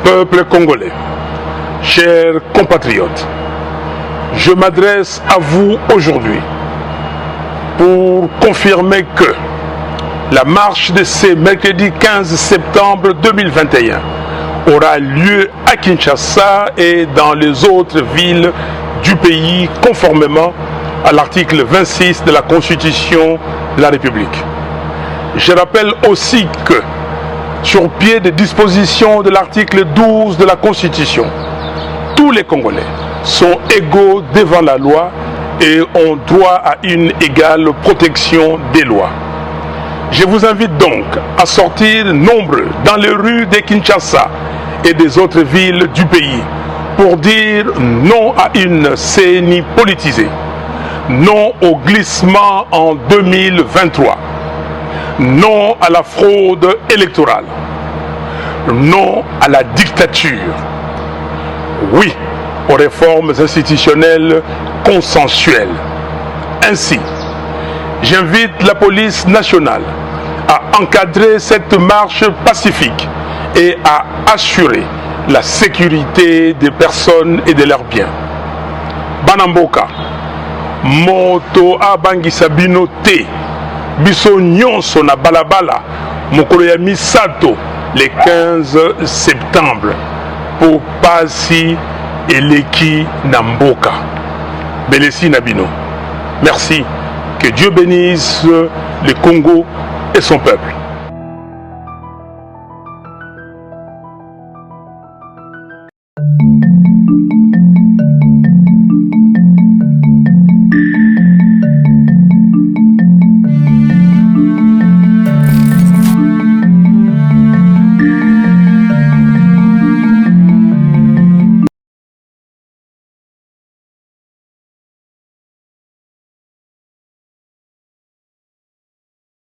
Peuple congolais, chers compatriotes, je m'adresse à vous aujourd'hui pour confirmer que la marche de ce mercredi 15 septembre 2021 aura lieu à Kinshasa et dans les autres villes du pays conformément à l'article 26 de la Constitution de la République. Je rappelle aussi que, sur pied des dispositions de l'article 12 de la Constitution, tous les Congolais sont égaux devant la loi et ont droit à une égale protection des lois. Je vous invite donc à sortir nombreux dans les rues de Kinshasa et des autres villes du pays pour dire non à une CENI politisée, non au glissement en 2023, non à la fraude électorale, non à la dictature, oui aux réformes institutionnelles consensuelles. Ainsi, j'invite la police nationale à encadrer cette marche pacifique et à assurer la sécurité des personnes et de leurs biens. Banamboka, moto abangisa bino te, biso nyonso na balabala, mokolo ya misato, le 15 septembre, pour pasi eleki na mboka. Belesi na bino. Merci. Que Dieu bénisse le Congo et son peuple.